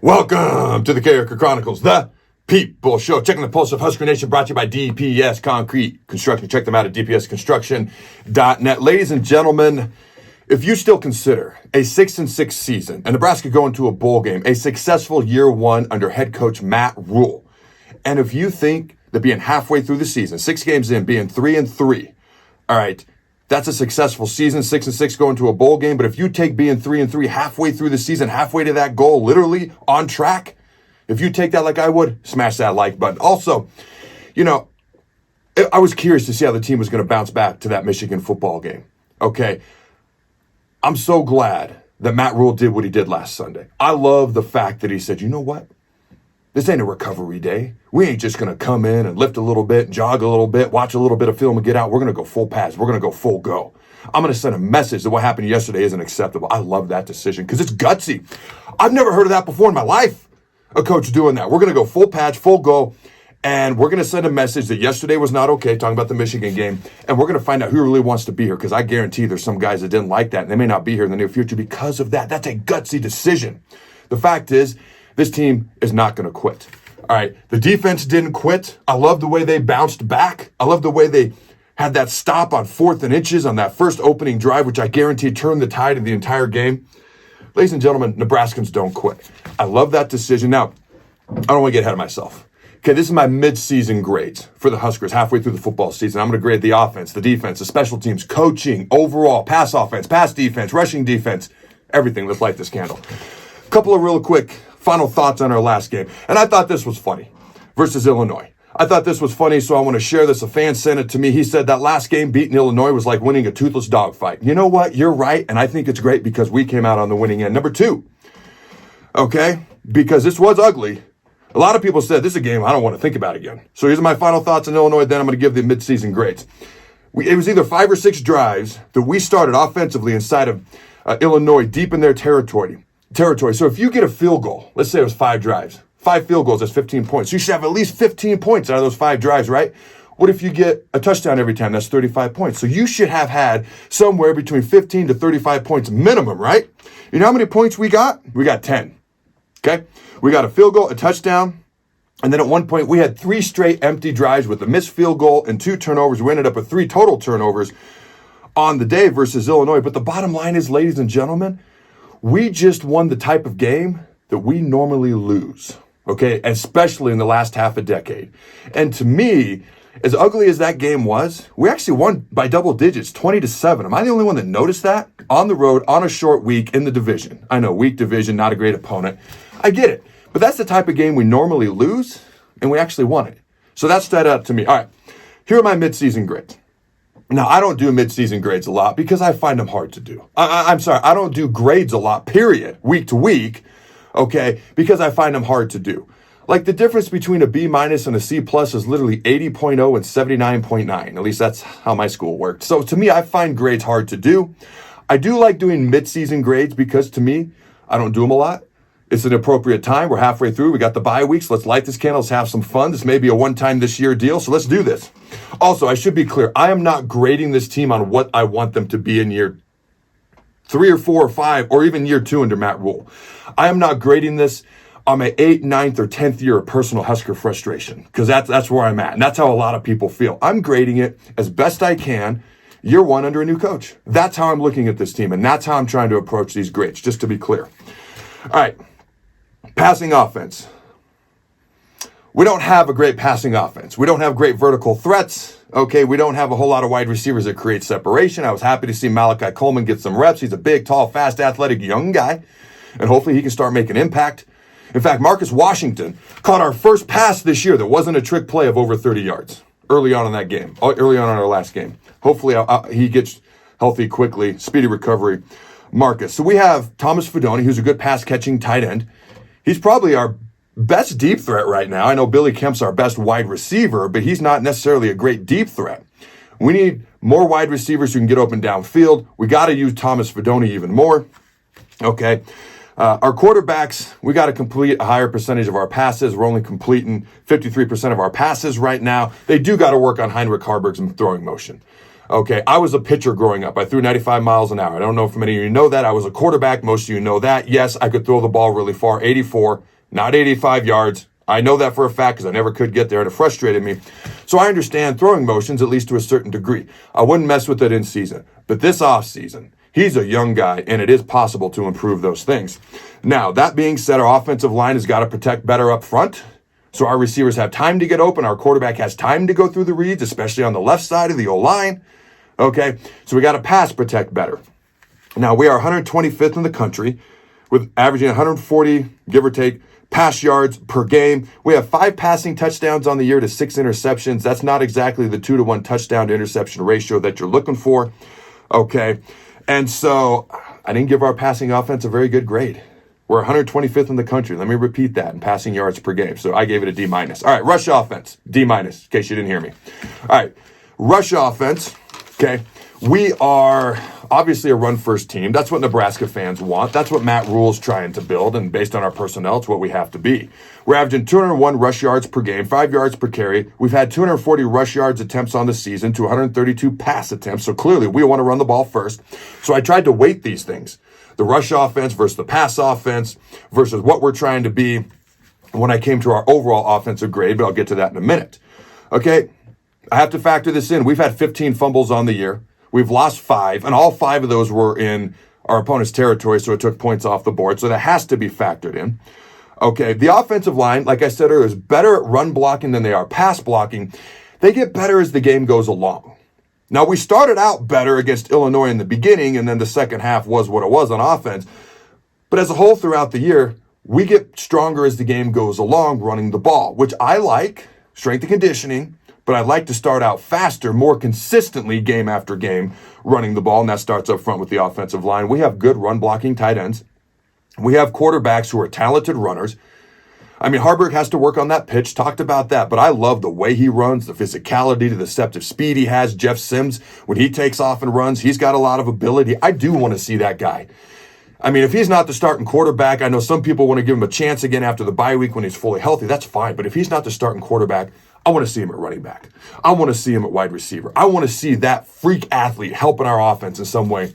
Welcome to the Carriker Chronicles, the People Show. Checking the pulse of Husker Nation, brought to you by DPS Concrete Construction. Check them out at dpsconstruction.net. Ladies and gentlemen, if you still consider a 6-6 season and Nebraska going to a bowl game a successful year one under head coach Matt Rhule, and if you think that being halfway through the season, 6 games in, being 3-3, all right, that's a successful season, 6-6 going to a bowl game. But if you take being 3-3 halfway through the season, halfway to that goal, literally on track, if you take that like I would, smash that like button. Also, I was curious to see how the team was going to bounce back to that Michigan football game. Okay, I'm so glad that Matt Rhule did what he did last Sunday. I love the fact that he said, you know what? This ain't a recovery day. We ain't just going to come in and lift a little bit, jog a little bit, watch a little bit of film and get out. We're going to go full pads. We're going to go full go. I'm going to send a message that what happened yesterday isn't acceptable. I love that decision because it's gutsy. I've never heard of that before in my life, a coach doing that. We're going to go full pads, full go, and we're going to send a message that yesterday was not okay, talking about the Michigan game, and we're going to find out who really wants to be here because I guarantee there's some guys that didn't like that, and they may not be here in the near future because of that. That's a gutsy decision. The fact is, this team is not going to quit. All right, the defense didn't quit. I love the way they bounced back. I love the way they had that stop on 4th and inches on that first opening drive, which I guarantee turned the tide of the entire game. Ladies and gentlemen, Nebraskans don't quit. I love that decision. Now, I don't want to get ahead of myself. Okay, this is my mid-season grades for the Huskers halfway through the football season. I'm going to grade the offense, the defense, the special teams, coaching, overall, pass offense, pass defense, rushing defense, everything. Let's light this candle. A couple of real quick final thoughts on our last game. And I thought this was funny versus Illinois. I thought this was funny, so I want to share this. A fan sent it to me. He said that last game beating Illinois was like winning a toothless dog fight. You know what? You're right, and I think it's great because we came out on the winning end. Number 2, okay, because this was ugly. A lot of people said this is a game I don't want to think about again. So here's my final thoughts on Illinois, then I'm going to give the midseason grades. It was either 5 or 6 drives that we started offensively inside of Illinois, deep in their territory. So if you get a field goal, let's say it was 5 drives, 5 field goals, that's 15 points. You should have at least 15 points out of those 5 drives, right? What if you get a touchdown every time? That's 35 points. So you should have had somewhere between 15 to 35 points minimum, right? You know how many points we got? We got 10, okay? We got a field goal, a touchdown, and then at one point we had 3 straight empty drives with a missed field goal and 2 turnovers. We ended up with 3 total turnovers on the day versus Illinois. But the bottom line is, ladies and gentlemen, we just won the type of game that we normally lose, okay, especially in the last half a decade. And to me, as ugly as that game was, we actually won by double digits, 20-7. Am I the only one that noticed that? On the road, on a short week in the division. I know, weak division, not a great opponent. I get it. But that's the type of game we normally lose, and we actually won it. So that stood out to me. All right, here are my midseason grades. Now, I don't do midseason grades a lot because I find them hard to do. I'm sorry, I don't do grades a lot, period, week to week, okay, because I find them hard to do. Like the difference between a B- and a C+ is literally 80.0 and 79.9. At least that's how my school worked. So to me, I find grades hard to do. I do like doing midseason grades because to me, I don't do them a lot. It's an appropriate time. We're halfway through. We got the bye weeks. Let's light this candle. Let's have some fun. This may be a one-time this year deal, so let's do this. Also, I should be clear. I am not grading this team on what I want them to be in year 3 or 4 or 5 or even year 2 under Matt Rhule. I am not grading this on my 8th, 9th, or 10th year of personal Husker frustration because that's where I'm at, and that's how a lot of people feel. I'm grading it as best I can year 1 under a new coach. That's how I'm looking at this team, and that's how I'm trying to approach these grades, just to be clear. All right. Passing offense. We don't have a great passing offense. We don't have great vertical threats. Okay, we don't have a whole lot of wide receivers that create separation. I was happy to see Malachi Coleman get some reps. He's a big, tall, fast, athletic young guy, and hopefully he can start making impact. In fact, Marcus Washington caught our first pass this year that wasn't a trick play of over 30 yards early on in that game, early on in our last game. Hopefully he gets healthy quickly, speedy recovery. Marcus. So we have Thomas Fidone, who's a good pass-catching tight end. He's probably our best deep threat right now. I know Billy Kemp's our best wide receiver, but he's not necessarily a great deep threat. We need more wide receivers who can get open downfield. We got to use Thomas Fidone even more. Okay. Our quarterbacks, we got to complete a higher percentage of our passes. We're only completing 53% of our passes right now. They do got to work on Heinrich Haarberg's throwing motion. Okay, I was a pitcher growing up. I threw 95 miles an hour. I don't know if many of you know that. I was a quarterback. Most of you know that. Yes, I could throw the ball really far, 84. not 85 yards. I know that for a fact because I never could get there and it frustrated me. So I understand throwing motions, at least to a certain degree. I wouldn't mess with it in season. But this off season, he's a young guy and it is possible to improve those things. Now, that being said, our offensive line has got to protect better up front. So our receivers have time to get open. Our quarterback has time to go through the reads, especially on the left side of the O-line. Okay, so we got to pass protect better. Now, we are 125th in the country with averaging 140, give or take, pass yards per game. We have 5 passing touchdowns on the year to 6 interceptions. That's not exactly the 2-to-1 touchdown to interception ratio that you're looking for. Okay, and so I didn't give our passing offense a very good grade. We're 125th in the country. Let me repeat that in passing yards per game. So I gave it a D-. All right, rush offense, D-, in case you didn't hear me. All right, rush offense, okay. We are obviously a run-first team. That's what Nebraska fans want. That's what Matt Rhule's trying to build, and based on our personnel, it's what we have to be. We're averaging 201 rush yards per game, 5 yards per carry. We've had 240 rush yards attempts on the season to 132 pass attempts, so clearly we want to run the ball first. So I tried to weight these things, the rush offense versus the pass offense versus what we're trying to be when I came to our overall offensive grade, but I'll get to that in a minute. Okay, I have to factor this in. We've had 15 fumbles on the year. We've lost 5, and all 5 of those were in our opponent's territory, so it took points off the board. So that has to be factored in. Okay, the offensive line, like I said earlier, is better at run blocking than they are pass blocking. They get better as the game goes along. Now, we started out better against Illinois in the beginning, and then the second half was what it was on offense. But as a whole throughout the year, we get stronger as the game goes along running the ball, which I like, strength and conditioning. But I'd like to start out faster, more consistently game after game running the ball, and that starts up front with the offensive line. We have good run-blocking tight ends. We have quarterbacks who are talented runners. I mean, Harburg has to work on that pitch, talked about that, but I love the way he runs, the physicality, the deceptive speed he has. Jeff Sims, when he takes off and runs, he's got a lot of ability. I do want to see that guy. I mean, if he's not the starting quarterback, I know some people want to give him a chance again after the bye week when he's fully healthy. That's fine, but if he's not the starting quarterback, I want to see him at running back. I want to see him at wide receiver. I want to see that freak athlete helping our offense in some way,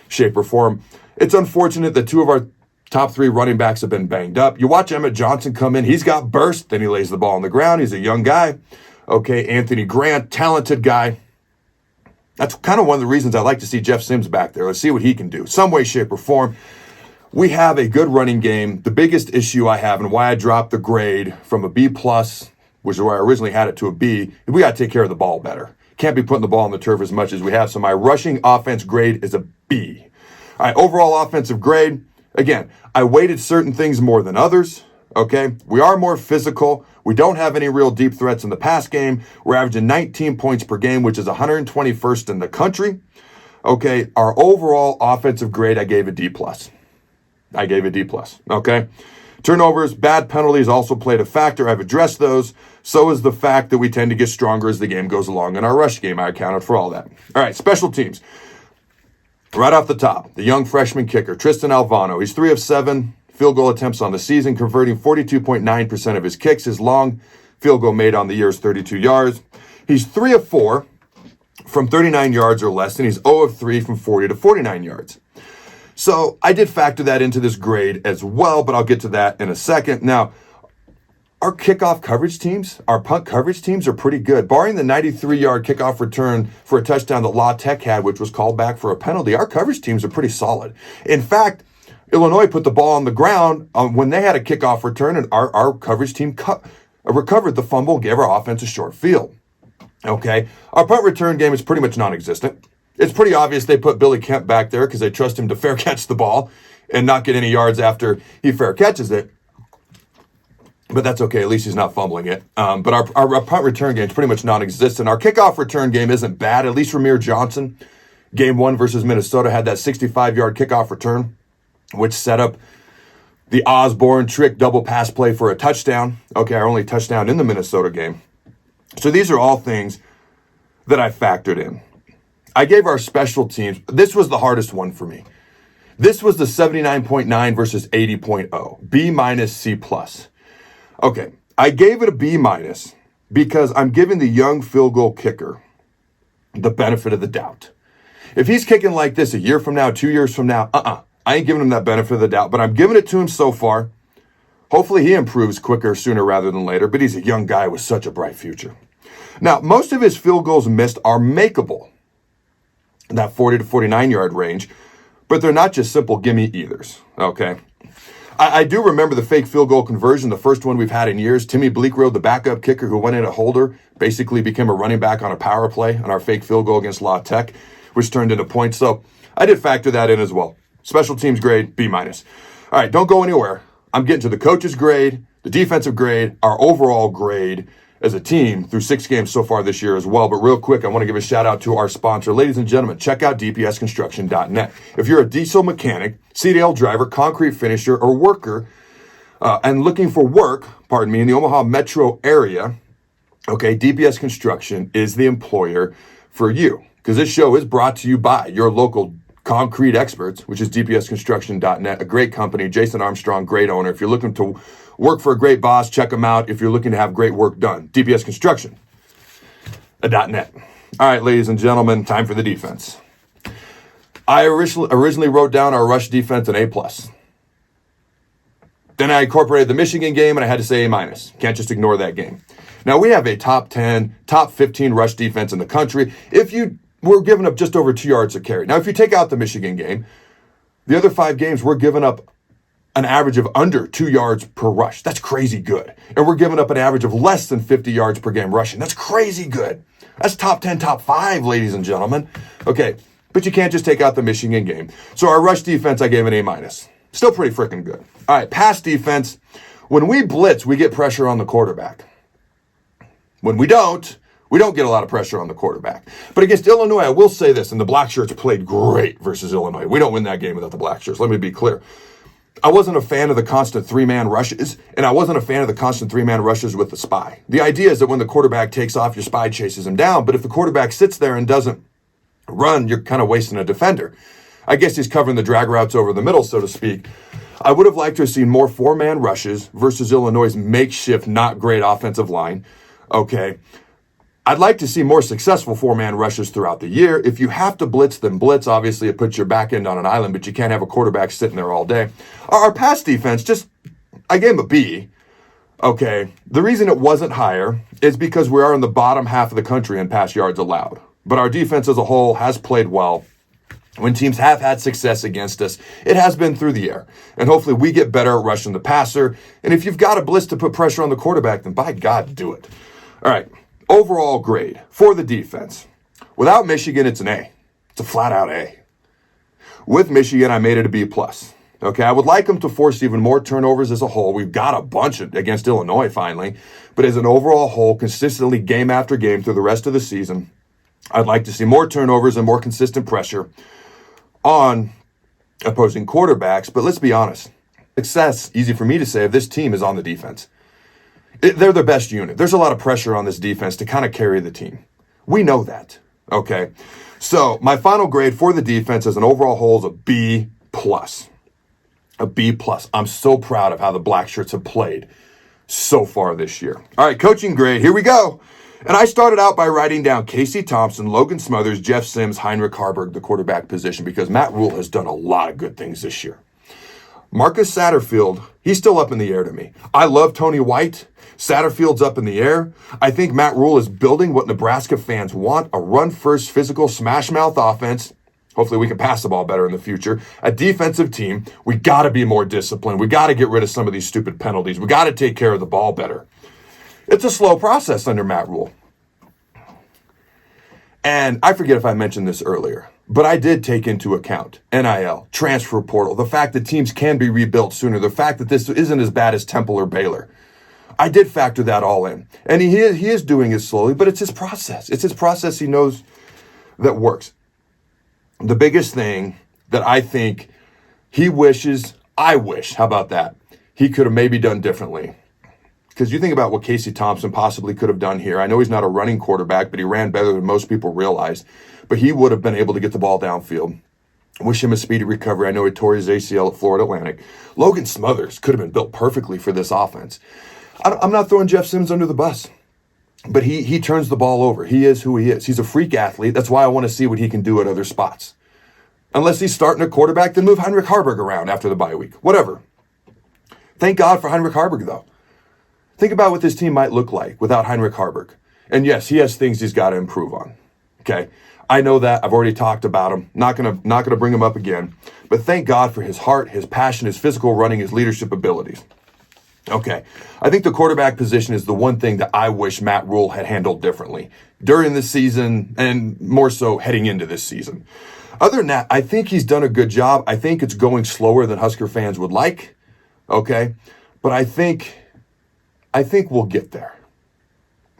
shape, or form. It's unfortunate that 2 of our top 3 running backs have been banged up. You watch Emmett Johnson come in. He's got burst. Then he lays the ball on the ground. He's a young guy. Okay, Anthony Grant, talented guy. That's kind of one of the reasons I like to see Jeff Sims back there. Let's see what he can do. Some way, shape, or form. We have a good running game. The biggest issue I have and why I dropped the grade from a B+, which is where I originally had it, to a B, we got to take care of the ball better. Can't be putting the ball on the turf as much as we have. So my rushing offense grade is a B. All right, overall offensive grade, again, I weighted certain things more than others, okay? We are more physical. We don't have any real deep threats in the pass game. We're averaging 19 points per game, which is 121st in the country. Okay, our overall offensive grade, I gave a D+. I gave a D+, okay? Turnovers, bad penalties also played a factor. I've addressed those. So is the fact that we tend to get stronger as the game goes along. In our rush game, I accounted for all that. All right, special teams. Right off the top, the young freshman kicker, Tristan Alvano. He's 3 of 7 field goal attempts on the season, converting 42.9% of his kicks. His long field goal made on the year is 32 yards. He's 3 of 4 from 39 yards or less, and he's 0 of 3 from 40 to 49 yards. So I did factor that into this grade as well, but I'll get to that in a second. Now, our kickoff coverage teams, our punt coverage teams are pretty good. Barring the 93-yard kickoff return for a touchdown that La Tech had, which was called back for a penalty, our coverage teams are pretty solid. In fact, Illinois put the ball on the ground when they had a kickoff return, and our coverage team recovered the fumble and gave our offense a short field. Okay, our punt return game is pretty much non-existent. It's pretty obvious they put Billy Kemp back there because they trust him to fair catch the ball and not get any yards after he fair catches it. But that's okay. At least he's not fumbling it. But our punt return game is pretty much non-existent. Our kickoff return game isn't bad. At least Ramir Johnson, game 1 versus Minnesota, had that 65-yard kickoff return, which set up the Osborne trick double pass play for a touchdown. Okay, our only touchdown in the Minnesota game. So these are all things that I factored in. I gave our special teams, this was the hardest one for me. This was the 79.9 versus 80.0, B- C+. Okay, I gave it a B- because I'm giving the young field goal kicker the benefit of the doubt. If he's kicking like this a year from now, 2 years from now, I ain't giving him that benefit of the doubt, but I'm giving it to him so far Hopefully he improves quicker, sooner rather than later, but he's a young guy with such a bright future. Now, most of his field goals missed are makeable, in that 40 to 49-yard range, but they're not just simple gimme either's, okay? I do remember the fake field goal conversion, the first one we've had in years. Timmy Bleekrode, the backup kicker who went in at holder, basically became a running back on a power play on our fake field goal against La Tech, which turned into points. So I did factor that in as well. Special teams grade, B-. All right, don't go anywhere. I'm getting to the coach's grade, the defensive grade, our overall grade as a team through 6 games so far this year as well. But real quick, I want to give a shout out to our sponsor. Ladies and gentlemen, check out dpsconstruction.net. If you're a diesel mechanic, CDL driver, concrete finisher, or worker, and looking for work, in the Omaha metro area, okay, DPS Construction is the employer for you. Because this show is brought to you by your local concrete experts, which is dpsconstruction.net, a great company. Jason Armstrong, great owner. If you're looking to work for a great boss, check them out. If you're looking to have great work done, dpsconstruction.net. All right, ladies and gentlemen, time for the defense. I originally wrote down our rush defense an A+. Then I incorporated the Michigan game, and I had to say A-. Can't just ignore that game. Now, we have a top 10, top 15 rush defense in the country. We're giving up just over 2 yards a carry. Now, if you take out the Michigan game, the other 5 games, we're giving up an average of under 2 yards per rush. That's crazy good. And we're giving up an average of less than 50 yards per game rushing. That's crazy good. That's top 10, top 5, ladies and gentlemen. Okay, but you can't just take out the Michigan game. So our rush defense, I gave an A-. Still pretty freaking good. All right, pass defense. When we blitz, we get pressure on the quarterback. When we don't get a lot of pressure on the quarterback. But against Illinois, I will say this, and the Blackshirts played great versus Illinois. We don't win that game without the Blackshirts. Let me be clear. I wasn't a fan of the constant 3-man rushes, and I wasn't a fan of the constant 3-man rushes with the spy. The idea is that when the quarterback takes off, your spy chases him down, but if the quarterback sits there and doesn't run, you're kind of wasting a defender. I guess he's covering the drag routes over the middle, so to speak. I would have liked to have seen more 4-man rushes versus Illinois' makeshift, not great offensive line. Okay. I'd like to see more successful 4-man rushes throughout the year. If you have to blitz, then blitz. Obviously, it puts your back end on an island, but you can't have a quarterback sitting there all day. Our pass defense, I gave him a B. Okay. The reason it wasn't higher is because we are in the bottom half of the country in pass yards allowed. But our defense as a whole has played well. When teams have had success against us, it has been through the air. And hopefully we get better at rushing the passer. And if you've got a blitz to put pressure on the quarterback, then by God, do it. All right. Overall grade for the defense. Without Michigan, it's an A. It's a flat-out A. With Michigan, I made it a B+. Okay, I would like them to force even more turnovers as a whole. We've got a bunch against Illinois, finally. But as an overall whole, consistently game after game through the rest of the season, I'd like to see more turnovers and more consistent pressure on opposing quarterbacks. But let's be honest. Success, easy for me to say, of this team is on the defense. They're the best unit. There's a lot of pressure on this defense to kind of carry the team. We know that, okay? So my final grade for the defense as an overall whole is a B+. A B+. I'm so proud of how the Blackshirts have played so far this year. All right, coaching grade, here we go. And I started out by writing down Casey Thompson, Logan Smothers, Jeff Sims, Heinrich Harburg, the quarterback position, because Matt Rhule has done a lot of good things this year. Marcus Satterfield, he's still up in the air to me. I love Tony White. Satterfield's up in the air. I think Matt Rhule is building what Nebraska fans want, a run-first, physical, smash-mouth offense. Hopefully we can pass the ball better in the future. A defensive team. We got to be more disciplined. We got to get rid of some of these stupid penalties. We got to take care of the ball better. It's a slow process under Matt Rhule. And I forget if I mentioned this earlier, but I did take into account NIL, transfer portal, the fact that teams can be rebuilt sooner, the fact that this isn't as bad as Temple or Baylor. I did factor that all in. And he is doing it slowly, but it's his process. It's his process he knows that works. The biggest thing that I think I wish, how about that, he could have maybe done differently. Because you think about what Casey Thompson possibly could have done here. I know he's not a running quarterback, but he ran better than most people realized. But he would have been able to get the ball downfield. Wish him a speedy recovery. I know he tore his ACL at Florida Atlantic. Logan Smothers could have been built perfectly for this offense. I'm not throwing Jeff Sims under the bus, but he turns the ball over. He is who he is. He's a freak athlete. That's why I want to see what he can do at other spots. Unless he's starting a quarterback, then move Heinrich Harburg around after the bye week. Whatever. Thank God for Heinrich Haarberg, though. Think about what this team might look like without Heinrich Haarberg. And yes, he has things he's got to improve on. Okay, I know that. I've already talked about him. Not gonna bring him up again. But thank God for his heart, his passion, his physical running, his leadership abilities. Okay, I think the quarterback position is the one thing that I wish Matt Rhule had handled differently during this season and more so heading into this season. Other than that, I think he's done a good job. I think it's going slower than Husker fans would like. Okay, but I think we'll get there.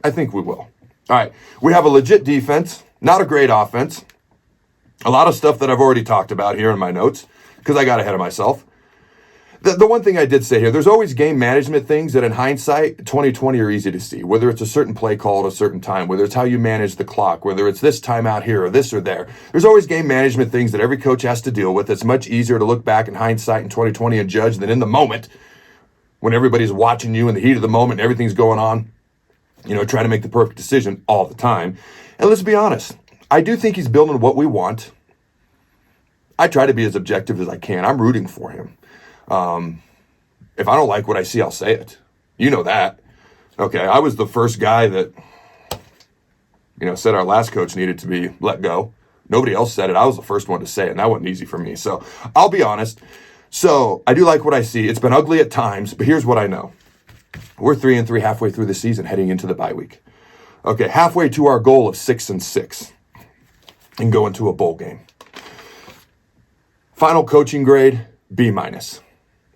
I think we will. All right, we have a legit defense, not a great offense. A lot of stuff that I've already talked about here in my notes because I got ahead of myself. The one thing I did say here, there's always game management things that in hindsight, 2020 are easy to see, whether it's a certain play call at a certain time, whether it's how you manage the clock, whether it's this time out here or this or there. There's always game management things that every coach has to deal with. It's much easier to look back in hindsight in 2020 and judge than in the moment when everybody's watching you in the heat of the moment and everything's going on, trying to make the perfect decision all the time. And let's be honest, I do think he's building what we want. I try to be as objective as I can. I'm rooting for him. If I don't like what I see, I'll say it. You know that. Okay, I was the first guy that, said our last coach needed to be let go. Nobody else said it. I was the first one to say it, and that wasn't easy for me. So I'll be honest. So I do like what I see. It's been ugly at times, but here's what I know. We're 3-3 halfway through the season, heading into the bye week. Okay, halfway to our goal of 6-6 and going to a bowl game. Final coaching grade, B-.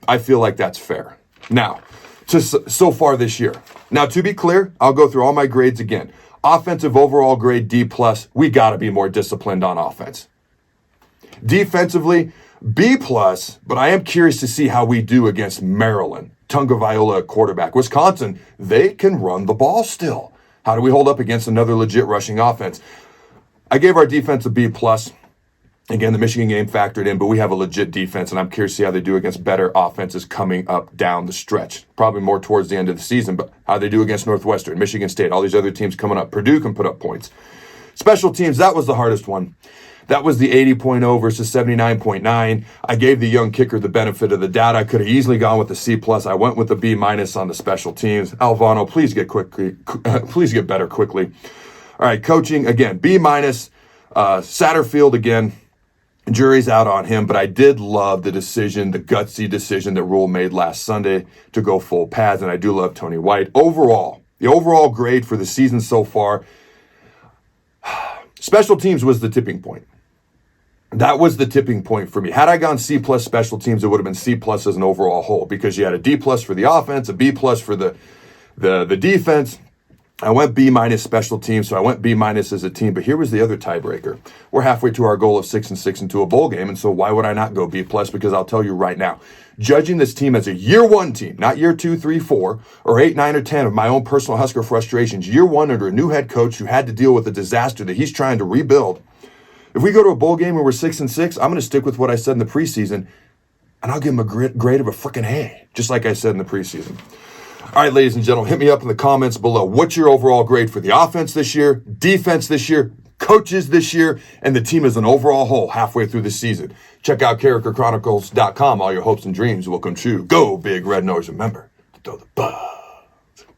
I feel like that's fair. Now, so far this year. Now, to be clear, I'll go through all my grades again. Offensive overall grade, D+. We got to be more disciplined on offense. Defensively, B+, but I am curious to see how we do against Maryland. Tagovailoa at quarterback. Wisconsin, they can run the ball still. How do we hold up against another legit rushing offense? I gave our defense a B+. Again, the Michigan game factored in, but we have a legit defense, and I'm curious to see how they do against better offenses coming up down the stretch. Probably more towards the end of the season, but how they do against Northwestern, Michigan State, all these other teams coming up. Purdue can put up points. Special teams, that was the hardest one. That was the 80.0 versus 79.9. I gave the young kicker the benefit of the doubt. I could have easily gone with the C+. I went with the B- on the special teams. Alvano, please get better quickly. All right, coaching, again, B-. Satterfield, again. Jury's out on him, but I did love the decision, the gutsy decision that Rhule made last Sunday to go full pads, and I do love Tony White. Overall, the overall grade for the season so far, special teams was the tipping point. That was the tipping point for me. Had I gone C+ special teams, it would have been C+ as an overall whole because you had a D+ for the offense, a B+ for the defense. I went B- special teams, so I went B- as a team. But here was the other tiebreaker. We're halfway to our goal of 6-6 into a bowl game, and so why would I not go B+? Because I'll tell you right now, judging this team as a year one team, not year 2, 3, 4, or 8, 9, or 10 of my own personal Husker frustrations, year one under a new head coach who had to deal with a disaster that he's trying to rebuild. If we go to a bowl game where we're 6-6, I'm going to stick with what I said in the preseason, and I'll give him a grade of a freaking A, just like I said in the preseason. All right, ladies and gentlemen, hit me up in the comments below. What's your overall grade for the offense this year, defense this year, coaches this year, and the team as an overall whole halfway through the season? Check out CarrikerChronicles.com. All your hopes and dreams will come true. Go, Big Red Nose. Remember to throw the bug.